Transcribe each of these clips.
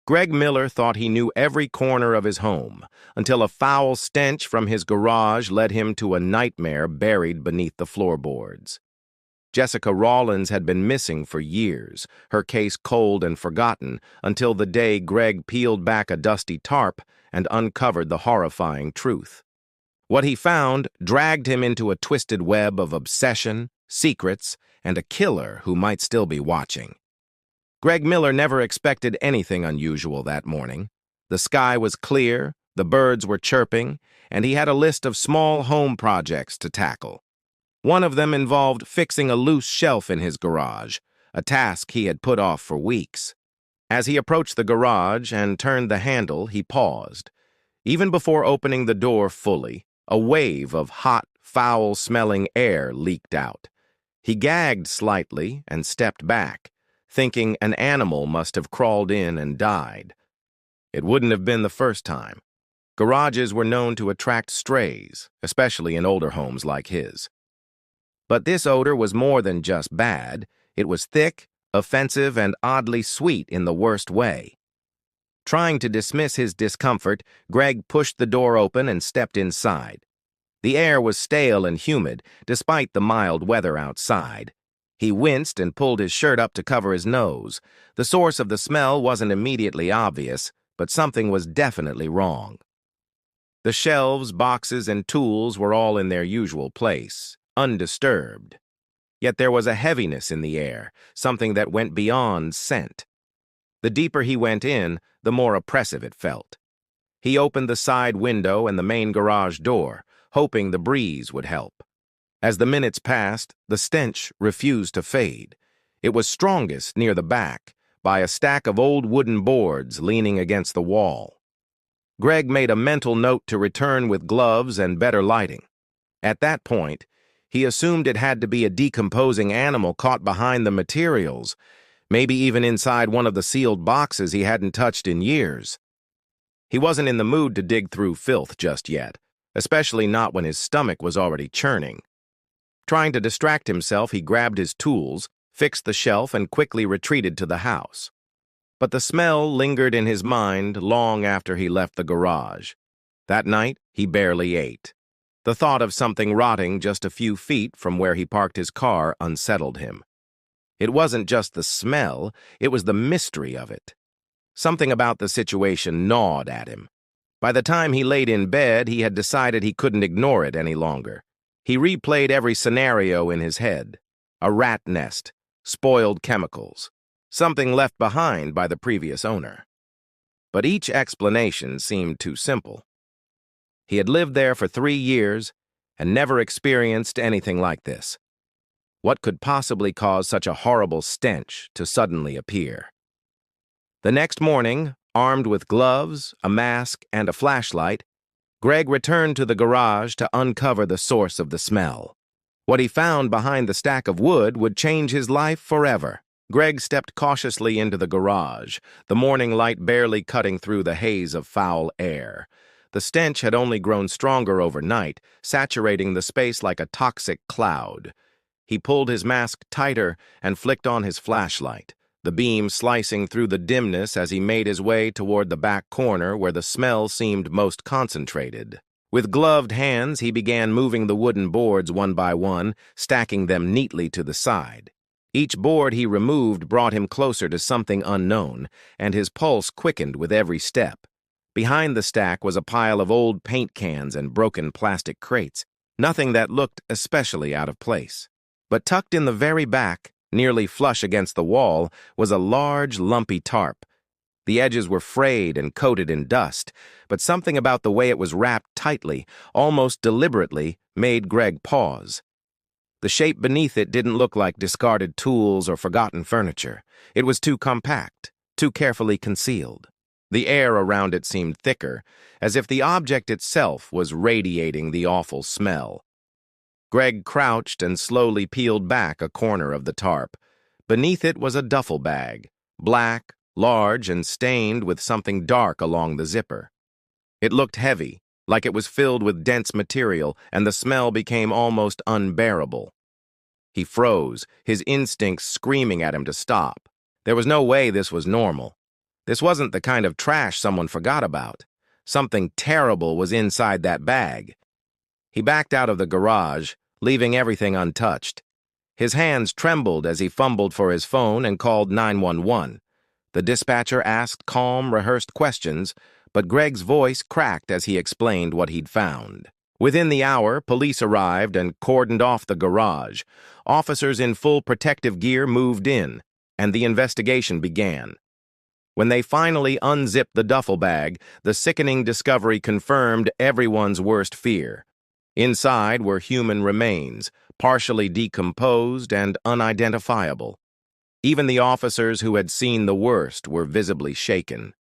Greg Miller thought he knew every corner of his home, until a foul stench from his garage led him to a nightmare buried beneath the floorboards. Jessica Rawlins had been missing for years, her case cold and forgotten, until the day Greg peeled back a dusty tarp and uncovered the horrifying truth. What he found dragged him into a twisted web of obsession, secrets, and a killer who might still be watching. Greg Miller never expected anything unusual that morning. The sky was clear, the birds were chirping, and he had a list of small home projects to tackle. One of them involved fixing a loose shelf in his garage, a task he had put off for weeks. As he approached the garage and turned the handle, he paused. Even before opening the door fully, a wave of hot, foul-smelling air leaked out. He gagged slightly and stepped back, thinking an animal must have crawled in and died. It wouldn't have been the first time. Garages were known to attract strays, especially in older homes like his. But this odor was more than just bad. It was thick, offensive, and oddly sweet in the worst way. Trying to dismiss his discomfort, Greg pushed the door open and stepped inside. The air was stale and humid, despite the mild weather outside. He winced and pulled his shirt up to cover his nose. The source of the smell wasn't immediately obvious, but something was definitely wrong. The shelves, boxes, and tools were all in their usual place, undisturbed. Yet there was a heaviness in the air, something that went beyond scent. The deeper he went in, the more oppressive it felt. He opened the side window and the main garage door, hoping the breeze would help. As the minutes passed, the stench refused to fade. It was strongest near the back, by a stack of old wooden boards leaning against the wall. Greg made a mental note to return with gloves and better lighting. At that point, he assumed it had to be a decomposing animal caught behind the materials, maybe even inside one of the sealed boxes he hadn't touched in years. He wasn't in the mood to dig through filth just yet, especially not when his stomach was already churning. Trying to distract himself, he grabbed his tools, fixed the shelf, and quickly retreated to the house. But the smell lingered in his mind long after he left the garage. That night, he barely ate. The thought of something rotting just a few feet from where he parked his car unsettled him. It wasn't just the smell, it was the mystery of it. Something about the situation gnawed at him. By the time he laid in bed, he had decided he couldn't ignore it any longer. He replayed every scenario in his head. A rat nest, spoiled chemicals, something left behind by the previous owner. But each explanation seemed too simple. He had lived there for 3 years and never experienced anything like this. What could possibly cause such a horrible stench to suddenly appear? The next morning, armed with gloves, a mask, and a flashlight, Greg returned to the garage to uncover the source of the smell. What he found behind the stack of wood would change his life forever. Greg stepped cautiously into the garage, the morning light barely cutting through the haze of foul air. The stench had only grown stronger overnight, saturating the space like a toxic cloud. He pulled his mask tighter and flicked on his flashlight, the beam slicing through the dimness as he made his way toward the back corner where the smell seemed most concentrated. With gloved hands, he began moving the wooden boards one by one, stacking them neatly to the side. Each board he removed brought him closer to something unknown, and his pulse quickened with every step. Behind the stack was a pile of old paint cans and broken plastic crates, nothing that looked especially out of place. But tucked in the very back, nearly flush against the wall, was a large, lumpy tarp. The edges were frayed and coated in dust, but something about the way it was wrapped tightly, almost deliberately, made Greg pause. The shape beneath it didn't look like discarded tools or forgotten furniture. It was too compact, too carefully concealed. The air around it seemed thicker, as if the object itself was radiating the awful smell. Greg crouched and slowly peeled back a corner of the tarp. Beneath it was a duffel bag, black, large, and stained with something dark along the zipper. It looked heavy, like it was filled with dense material, and the smell became almost unbearable. He froze, his instincts screaming at him to stop. There was no way this was normal. This wasn't the kind of trash someone forgot about. Something terrible was inside that bag. He backed out of the garage, leaving everything untouched. His hands trembled as he fumbled for his phone and called 911. The dispatcher asked calm, rehearsed questions, but Greg's voice cracked as he explained what he'd found. Within the hour, police arrived and cordoned off the garage. Officers in full protective gear moved in, and the investigation began. When they finally unzipped the duffel bag, the sickening discovery confirmed everyone's worst fear. Inside were human remains, partially decomposed and unidentifiable. Even the officers who had seen the worst were visibly shaken.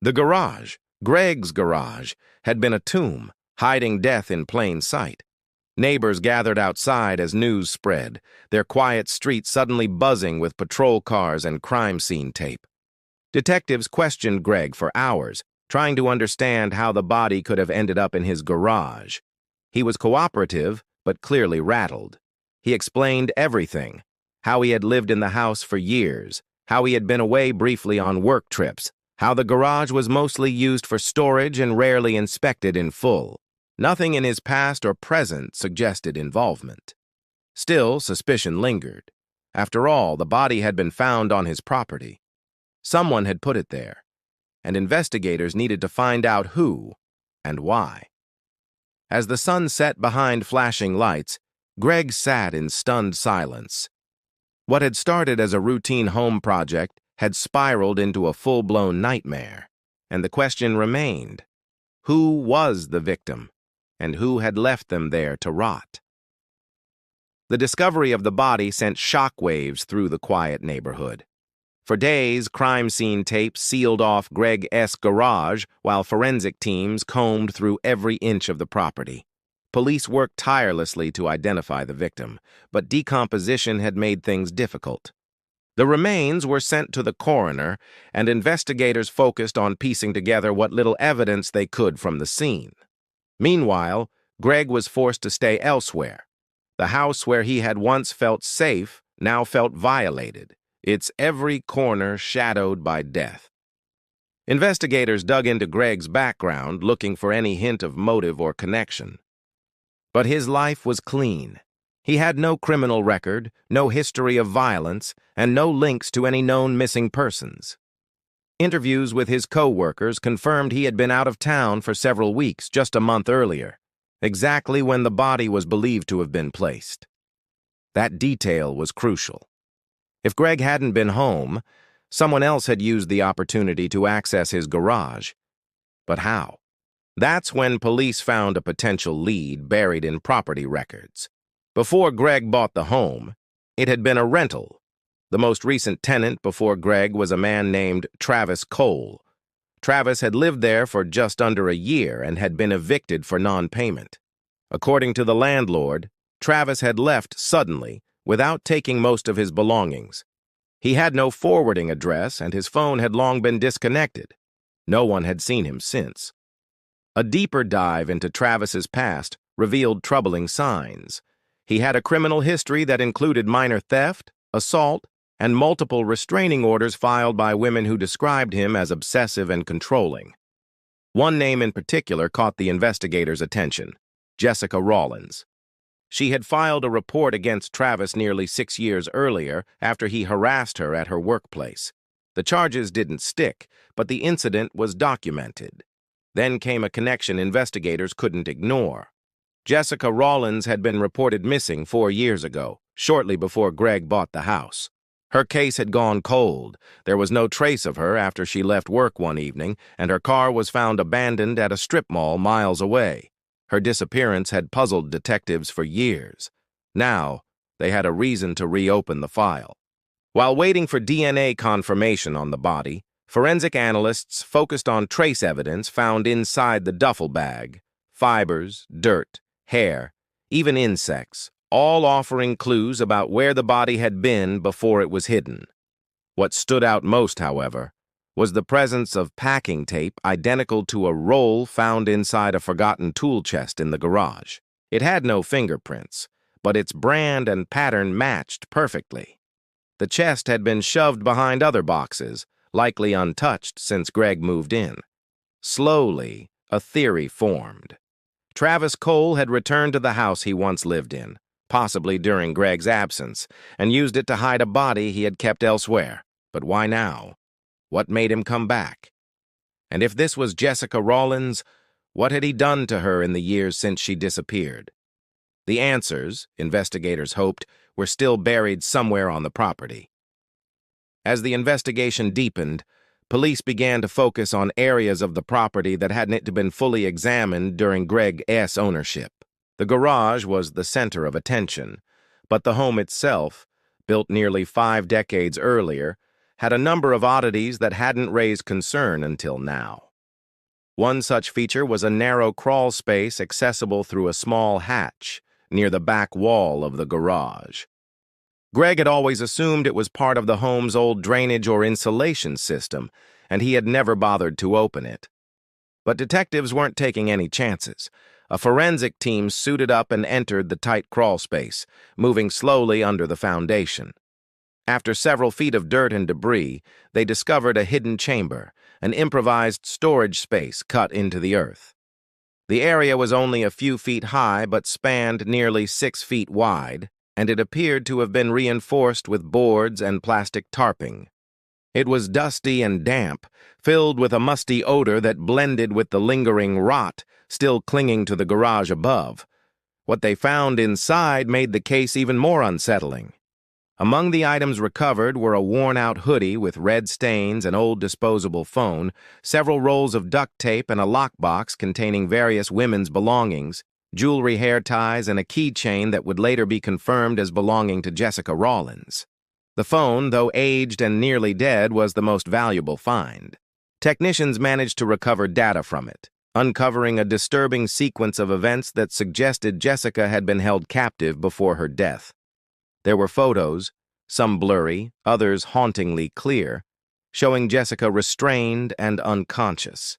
The garage, Greg's garage, had been a tomb, hiding death in plain sight. Neighbors gathered outside as news spread, their quiet streets suddenly buzzing with patrol cars and crime scene tape. Detectives questioned Greg for hours, trying to understand how the body could have ended up in his garage. He was cooperative, but clearly rattled. He explained everything: how he had lived in the house for years, how he had been away briefly on work trips, how the garage was mostly used for storage and rarely inspected in full. Nothing in his past or present suggested involvement. Still, suspicion lingered. After all, the body had been found on his property. Someone had put it there, and investigators needed to find out who and why. As the sun set behind flashing lights, Greg sat in stunned silence. What had started as a routine home project had spiraled into a full-blown nightmare, and the question remained: who was the victim, and who had left them there to rot? The discovery of the body sent shockwaves through the quiet neighborhood. For days, crime scene tape sealed off Greg's garage while forensic teams combed through every inch of the property. Police worked tirelessly to identify the victim, but decomposition had made things difficult. The remains were sent to the coroner, and investigators focused on piecing together what little evidence they could from the scene. Meanwhile, Greg was forced to stay elsewhere. The house where he had once felt safe now felt violated, its every corner shadowed by death. Investigators dug into Greg's background, looking for any hint of motive or connection. But his life was clean. He had no criminal record, no history of violence, and no links to any known missing persons. Interviews with his co-workers confirmed he had been out of town for several weeks just a month earlier, exactly when the body was believed to have been placed. That detail was crucial. If Greg hadn't been home, someone else had used the opportunity to access his garage. But how? That's when police found a potential lead buried in property records. Before Greg bought the home, it had been a rental. The most recent tenant before Greg was a man named Travis Cole. Travis had lived there for just under a year and had been evicted for non-payment. According to the landlord, Travis had left suddenly, without taking most of his belongings. He had no forwarding address, and his phone had long been disconnected. No one had seen him since. A deeper dive into Travis's past revealed troubling signs. He had a criminal history that included minor theft, assault, and multiple restraining orders filed by women who described him as obsessive and controlling. One name in particular caught the investigators' attention: Jessica Rawlins. She had filed a report against Travis nearly 6 years earlier after he harassed her at her workplace. The charges didn't stick, but the incident was documented. Then came a connection investigators couldn't ignore. Jessica Rawlins had been reported missing 4 years ago, shortly before Greg bought the house. Her case had gone cold. There was no trace of her after she left work one evening, and her car was found abandoned at a strip mall miles away. Her disappearance had puzzled detectives for years. Now, they had a reason to reopen the file. While waiting for DNA confirmation on the body, forensic analysts focused on trace evidence found inside the duffel bag: fibers, dirt, hair, even insects, all offering clues about where the body had been before it was hidden. What stood out most, however, was the presence of packing tape identical to a roll found inside a forgotten tool chest in the garage. It had no fingerprints, but its brand and pattern matched perfectly. The chest had been shoved behind other boxes, likely untouched since Greg moved in. Slowly, a theory formed. Travis Cole had returned to the house he once lived in, possibly during Greg's absence, and used it to hide a body he had kept elsewhere. But why now? What made him come back? And if this was Jessica Rawlins, what had he done to her in the years since she disappeared? The answers, investigators hoped, were still buried somewhere on the property. As the investigation deepened, police began to focus on areas of the property that hadn't been fully examined during Greg's ownership. The garage was the center of attention, but the home itself, built nearly 5 decades earlier, had a number of oddities that hadn't raised concern until now. One such feature was a narrow crawl space accessible through a small hatch near the back wall of the garage. Greg had always assumed it was part of the home's old drainage or insulation system, and he had never bothered to open it. But detectives weren't taking any chances. A forensic team suited up and entered the tight crawl space, moving slowly under the foundation. After several feet of dirt and debris, they discovered a hidden chamber, an improvised storage space cut into the earth. The area was only a few feet high but spanned nearly 6 feet wide, and it appeared to have been reinforced with boards and plastic tarping. It was dusty and damp, filled with a musty odor that blended with the lingering rot still clinging to the garage above. What they found inside made the case even more unsettling. Among the items recovered were a worn-out hoodie with red stains, an old disposable phone, several rolls of duct tape, and a lockbox containing various women's belongings, jewelry, hair ties, and a keychain that would later be confirmed as belonging to Jessica Rawlins. The phone, though aged and nearly dead, was the most valuable find. Technicians managed to recover data from it, uncovering a disturbing sequence of events that suggested Jessica had been held captive before her death. There were photos, some blurry, others hauntingly clear, showing Jessica restrained and unconscious.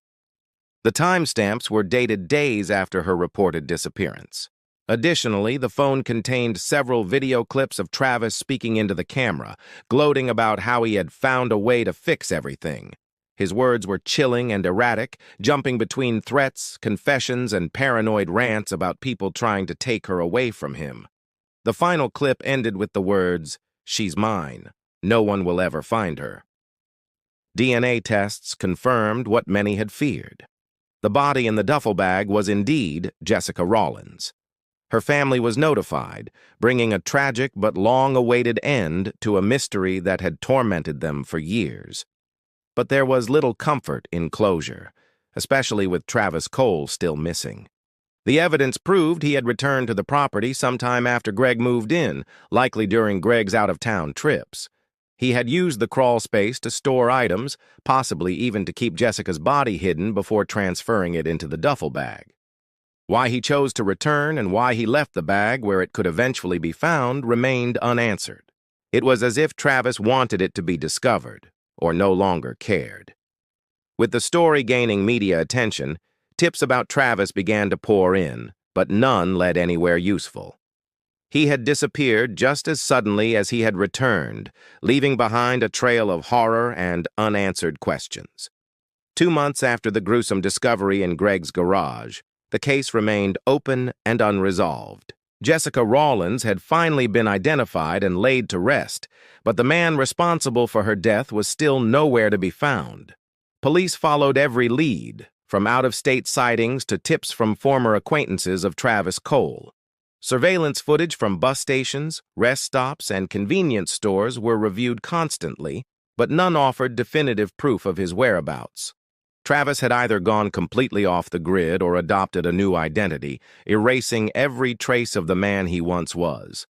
The timestamps were dated days after her reported disappearance. Additionally, the phone contained several video clips of Travis speaking into the camera, gloating about how he had found a way to fix everything. His words were chilling and erratic, jumping between threats, confessions, and paranoid rants about people trying to take her away from him. The final clip ended with the words, "She's mine. No one will ever find her." DNA tests confirmed what many had feared. The body in the duffel bag was indeed Jessica Rawlins. Her family was notified, bringing a tragic but long-awaited end to a mystery that had tormented them for years. But there was little comfort in closure, especially with Travis Cole still missing. The evidence proved he had returned to the property sometime after Greg moved in, likely during Greg's out-of-town trips. He had used the crawl space to store items, possibly even to keep Jessica's body hidden before transferring it into the duffel bag. Why he chose to return and why he left the bag where it could eventually be found remained unanswered. It was as if Travis wanted it to be discovered, or no longer cared. With the story gaining media attention, tips about Travis began to pour in, but none led anywhere useful. He had disappeared just as suddenly as he had returned, leaving behind a trail of horror and unanswered questions. 2 months after the gruesome discovery in Greg's garage, the case remained open and unresolved. Jessica Rawlins had finally been identified and laid to rest, but the man responsible for her death was still nowhere to be found. Police followed every lead, from out-of-state sightings to tips from former acquaintances of Travis Cole. Surveillance footage from bus stations, rest stops, and convenience stores were reviewed constantly, but none offered definitive proof of his whereabouts. Travis had either gone completely off the grid or adopted a new identity, erasing every trace of the man he once was.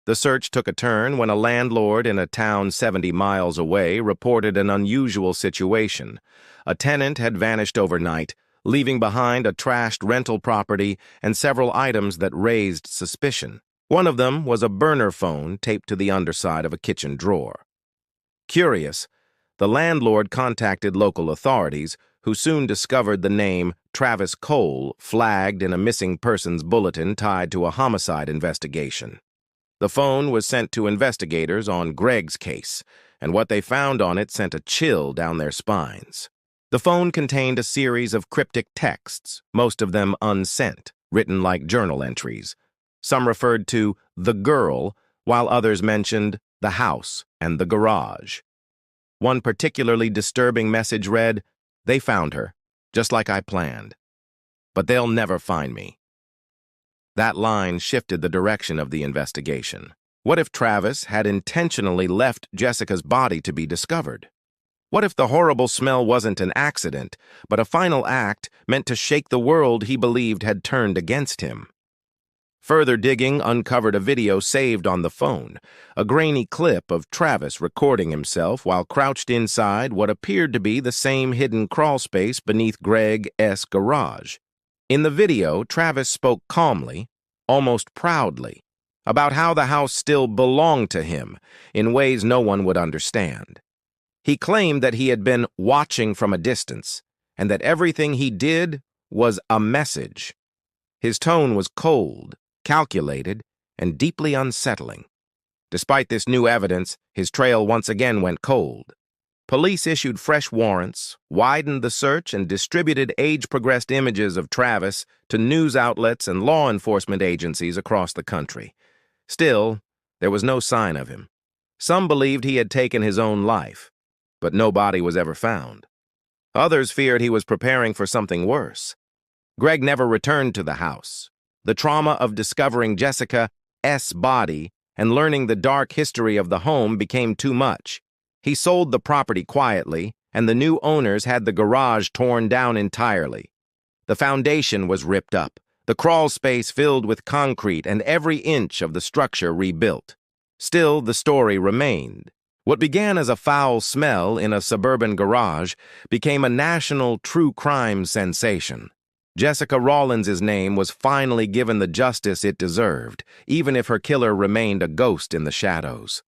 The search took a turn when a landlord in a town 70 miles away reported an unusual situation. A tenant had vanished overnight, leaving behind a trashed rental property and several items that raised suspicion. One of them was a burner phone taped to the underside of a kitchen drawer. Curious, the landlord contacted local authorities, who soon discovered the name Travis Cole flagged in a missing persons bulletin tied to a homicide investigation. The phone was sent to investigators on Greg's case, and what they found on it sent a chill down their spines. The phone contained a series of cryptic texts, most of them unsent, written like journal entries. Some referred to the girl, while others mentioned the house and the garage. One particularly disturbing message read, "They found her, just like I planned. But they'll never find me." That line shifted the direction of the investigation. What if Travis had intentionally left Jessica's body to be discovered? What if the horrible smell wasn't an accident, but a final act meant to shake the world he believed had turned against him? Further digging uncovered a video saved on the phone, a grainy clip of Travis recording himself while crouched inside what appeared to be the same hidden crawl space beneath Greg's garage. In the video, Travis spoke calmly, almost proudly, about how the house still belonged to him in ways no one would understand. He claimed that he had been watching from a distance and that everything he did was a message. His tone was cold, calculated, and deeply unsettling. Despite this new evidence, his trail once again went cold. Police issued fresh warrants, widened the search, and distributed age-progressed images of Travis to news outlets and law enforcement agencies across the country. Still, there was no sign of him. Some believed he had taken his own life, but no body was ever found. Others feared he was preparing for something worse. Greg never returned to the house. The trauma of discovering Jessica's body and learning the dark history of the home became too much. He sold the property quietly, and the new owners had the garage torn down entirely. The foundation was ripped up, the crawl space filled with concrete, and every inch of the structure rebuilt. Still, the story remained. What began as a foul smell in a suburban garage became a national true crime sensation. Jessica Rawlins' name was finally given the justice it deserved, even if her killer remained a ghost in the shadows.